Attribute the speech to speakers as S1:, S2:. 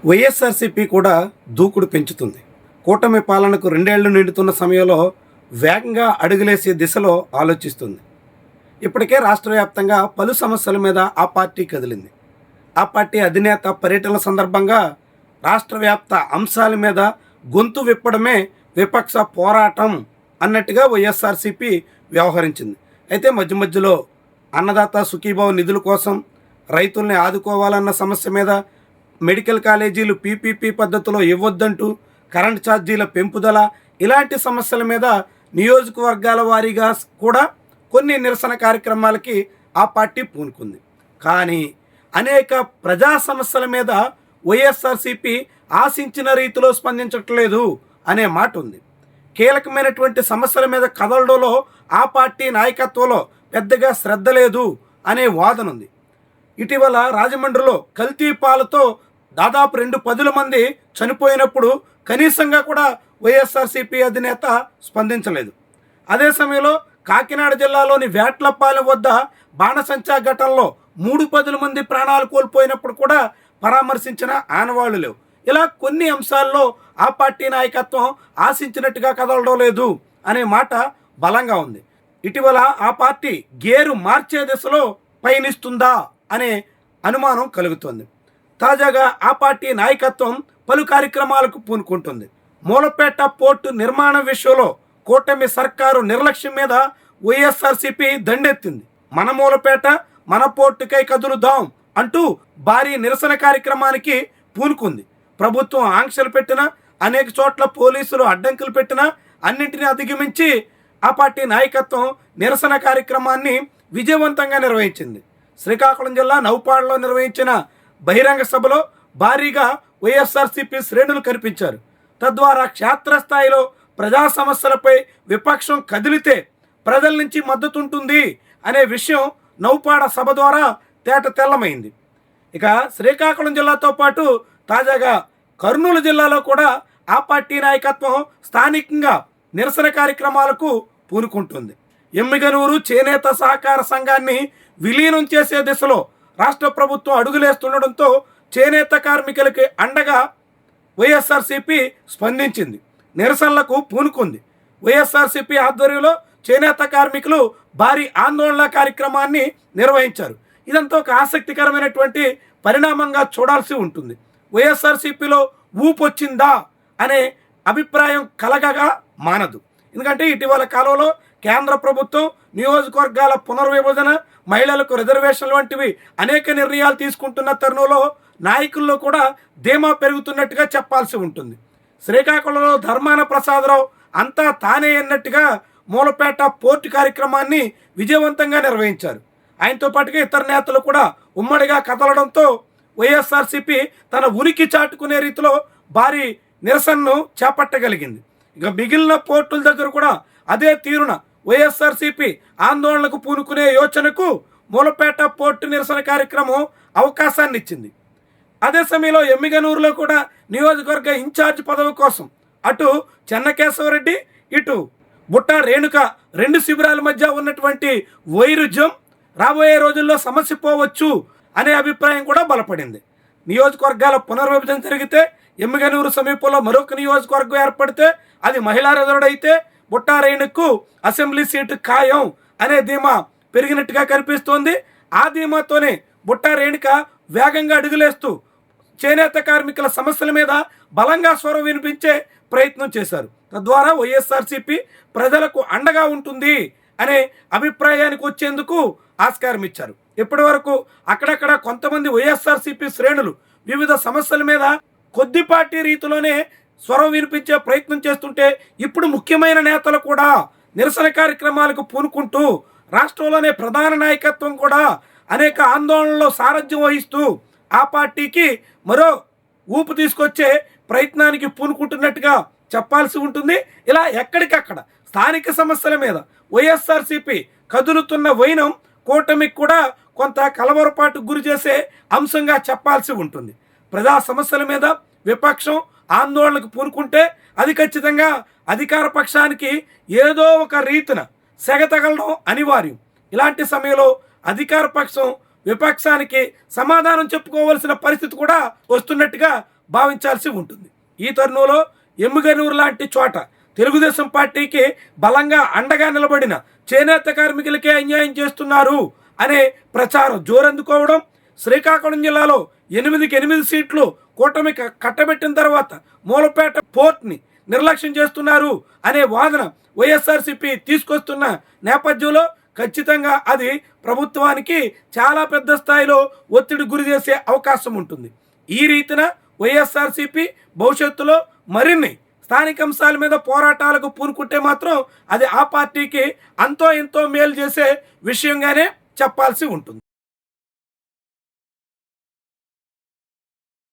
S1: వైఎస్ఆర్సీపీ కూడా దూకుడు పెంచుతుంది. కూటమి పాలనకు 2 ఏళ్లు నిండుతున్న సమయంలో వేగంగా అడుగులేసే దిశలో ఆలోచిస్తుంది. ఇప్పటికే రాష్ట్ర వ్యాప్తంగా పలు సమస్యల మీద ఆ పార్టీ కదిలింది. ఆ పార్టీ అధినేత పర్యటనల సందర్భంగా రాష్ట్ర వ్యాప్త అంశాల మీద గొంతు విప్పడమే విపక్ష పోరాటం అన్నట్టుగా వైఎస్ఆర్సీపీ వ్యవహరించింది. అయితే మధ్య మధ్యలో అన్నదాత సుఖీభావ నిధుల కోసం, రైతుల్ని ఆదుకోవాలన్న సమస్య మీద, మెడికల్ కాలేజీలు పీపీపీ పద్ధతిలో ఇవ్వొద్దంటూ, కరెంట్ ఛార్జీల పెంపుదల, ఇలాంటి సమస్యల మీద నియోజకవర్గాల వారీగా కూడా కొన్ని నిరసన కార్యక్రమాలకి ఆ పార్టీ పూనుకుంది. కానీ అనేక ప్రజా సమస్యల మీద వైఎస్ఆర్సీపీ ఆశించిన రీతిలో స్పందించట్లేదు అనే మాట ఉంది. కీలకమైనటువంటి సమస్యల మీద కదలడంలో ఆ పార్టీ నాయకత్వంలో పెద్దగా శ్రద్ధ లేదు అనే వాదన ఉంది. ఇటీవల రాజమండ్రిలో కల్తీ పాలతో దాదాపు 2 మంది చనిపోయినప్పుడు కనీసంగా కూడా వైఎస్ఆర్సీపీ అధినేత స్పందించలేదు. అదే సమయంలో కాకినాడ జిల్లాలోని వేట్లపాలెం వద్ద బాణసంచా ఘటనలో 3 మంది ప్రాణాలు కోల్పోయినప్పుడు కూడా పరామర్శించిన ఆనవాళ్లు లేవు. ఇలా కొన్ని అంశాల్లో ఆ పార్టీ నాయకత్వం ఆశించినట్టుగా కదలడం లేదు అనే మాట బలంగా ఉంది. ఇటీవల ఆ పార్టీ గేరు మార్చే దిశలో పయనిస్తుందా అనే అనుమానం కలుగుతుంది. తాజాగా ఆ పార్టీ నాయకత్వం పలు కార్యక్రమాలకు పూనుకుంటుంది. మూలపేట పోర్టు నిర్మాణం విషయంలో కూటమి సర్కారు నిర్లక్ష్యం మీద వైఎస్ఆర్సీపీ దండెత్తింది. మన మూలపేట మన పోర్టుకై కదులుదాం అంటూ భారీ నిరసన కార్యక్రమానికి పూనుకుంది. ప్రభుత్వం ఆంక్షలు పెట్టినా, అనేక చోట్ల పోలీసులు అడ్డంకులు పెట్టినా అన్నింటినీ అధిగమించి ఆ పార్టీ నాయకత్వం నిరసన కార్యక్రమాన్ని విజయవంతంగా నిర్వహించింది. శ్రీకాకుళం జిల్లా నౌపాడులో నిర్వహించిన బహిరంగ సభలో భారీగా వైఎస్ఆర్సీపీ శ్రేణులు కనిపించారు. తద్వారా క్షేత్రస్థాయిలో ప్రజా సమస్యలపై విపక్షం కదిలితే ప్రజల నుంచి మద్దతు ఉంటుంది అనే విషయం నౌపాడ సభ ద్వారా తేట తెల్లమైంది. ఇక శ్రీకాకుళం జిల్లాతో పాటు తాజాగా కర్నూలు జిల్లాలో కూడా ఆ పార్టీ నాయకత్వం స్థానికంగా నిరసన కార్యక్రమాలకు పూనుకుంటుంది. ఎమ్మిగనూరు చేనేత సహకార సంఘాన్ని విలీనం చేసే దిశలో రాష్ట్ర ప్రభుత్వం అడుగులేస్తుండడంతో చేనేత కార్మికులకి అండగా వైఎస్ఆర్సీపీ స్పందించింది, నిరసనలకు పూనుకుంది. వైఎస్ఆర్సీపీ ఆధ్వర్యంలో చేనేత కార్మికులు భారీ ఆందోళన కార్యక్రమాన్ని నిర్వహించారు. ఇదంతా ఒక ఆసక్తికరమైనటువంటి పరిణామంగా చూడాల్సి ఉంటుంది. వైఎస్ఆర్సీపీలో ఊపు వచ్చిందా అనే అభిప్రాయం కలగగా మానదు. ఎందుకంటే ఇటీవల కాలంలో కేంద్ర ప్రభుత్వం నియోజకవర్గాల పునర్విభజన, మహిళలకు రిజర్వేషన్లు వంటివి అనేక నిర్ణయాలు తీసుకుంటున్న తరుణంలో నాయకుల్లో కూడా ధీమా పెరుగుతున్నట్టుగా చెప్పాల్సి ఉంటుంది. శ్రీకాకుళంలో ధర్మాన ప్రసాదరావు అంతా తానే అన్నట్టుగా మూలపేట పోర్టు కార్యక్రమాన్ని విజయవంతంగా నిర్వహించారు. ఆయనతో పాటుగా ఇతర నేతలు కూడా ఉమ్మడిగా కదలడంతో వైఎస్ఆర్సీపీ తన ఉనికి చాటుకునే రీతిలో భారీ నిరసనను చేపట్టగలిగింది. ఇక మిగిలిన పోర్టుల దగ్గర కూడా అదే తీరున వైఎస్ఆర్సీపీ ఆందోళనకు పూనుకునే యోచనకు మూలపేట పోర్టు నిరసన కార్యక్రమం అవకాశాన్ని ఇచ్చింది. అదే సమయంలో ఎమ్మిగనూరులో కూడా నియోజకవర్గ ఇన్ఛార్జ్ పదవి కోసం అటు చెన్నకేశవరెడ్డి, ఇటు బుట్ట రేణుక 2 శిబిరాల మధ్య ఉన్నటువంటి వైరుధ్యం రాబోయే రోజుల్లో సమస్య పోవచ్చు అనే అభిప్రాయం కూడా బలపడింది. నియోజకవర్గాల పునర్విభజన జరిగితే ఎమ్మిగనూరు సమీపంలో మరొక నియోజకవర్గం ఏర్పడితే అది మహిళా రిజర్వ్డ్ అయితే బుట్ట రేణుకు అసెంబ్లీ సీటు ఖాయం అనే ధీమా పెరిగినట్టుగా కనిపిస్తోంది. ఆ ధీమాతోనే బుట్ట రేణుక వేగంగా అడుగులేస్తూ చేనేత కార్మికుల సమస్యల మీద బలంగా స్వరం వినిపించే ప్రయత్నం చేశారు. తద్వారా వైఎస్ఆర్సీపీ ప్రజలకు అండగా ఉంటుంది అనే అభిప్రాయానికి వచ్చేందుకు ఆస్కారం ఇచ్చారు. ఇప్పటి వరకు అక్కడక్కడ కొంతమంది వైఎస్ఆర్సీపీ శ్రేణులు వివిధ సమస్యల మీద కొద్దిపాటి రీతిలోనే స్వరం వినిపించే ప్రయత్నం చేస్తుంటే ఇప్పుడు ముఖ్యమైన నేతలు కూడా నిరసన కార్యక్రమాలకు పూనుకుంటూ రాష్ట్రంలోనే ప్రధాన నాయకత్వం కూడా అనేక ఆందోళనలో సారథ్యం వహిస్తూ ఆ పార్టీకి మరో ఊపు తీసుకొచ్చే ప్రయత్నానికి పూనుకుంటున్నట్టుగా చెప్పాల్సి ఉంటుంది. ఇలా ఎక్కడికక్కడ స్థానిక సమస్యల మీద వైఎస్ఆర్సీపీ కదులుతున్న వైనం కూటమికి కూడా కొంత కలవరపాటు గురి చేసే అంశంగా చెప్పాల్సి ఉంటుంది. ప్రజా సమస్యల మీద విపక్షం ఆందోళనకు పూనుకుంటే అది ఖచ్చితంగా అధికార పక్షానికి ఏదో ఒక రీతిన సెగ తగలడం అనివార్యం. ఇలాంటి సమయంలో అధికార పక్షం విపక్షానికి సమాధానం చెప్పుకోవాల్సిన పరిస్థితి కూడా వస్తున్నట్టుగా భావించాల్సి ఉంటుంది. ఈ తరుణంలో ఎమ్మిగనూరు లాంటి చోట తెలుగుదేశం పార్టీకి బలంగా అండగా నిలబడిన చేనేత కార్మికులకే అన్యాయం చేస్తున్నారు అనే ప్రచారం జోరందుకోవడం, శ్రీకాకుళం జిల్లాలో 8కి 8 సీట్లు కూటమి కట్టబెట్టిన తర్వాత మూలపేట పోర్ట్ని నిర్లక్ష్యం చేస్తున్నారు అనే వాదన వైఎస్ఆర్సీపీ తీసుకొస్తున్న నేపథ్యంలో ఖచ్చితంగా అది ప్రభుత్వానికి చాలా పెద్ద స్థాయిలో ఒత్తిడి గురి చేసే అవకాశం ఉంటుంది. ఈ రీతిన వైఎస్ఆర్సీపీ భవిష్యత్తులో మరిన్ని స్థానిక అంశాల మీద పోరాటాలకు పూనుకుంటే మాత్రం అది ఆ పార్టీకి అంతో ఎంతో మేలు చేసే విషయంగానే చెప్పాల్సి ఉంటుంది.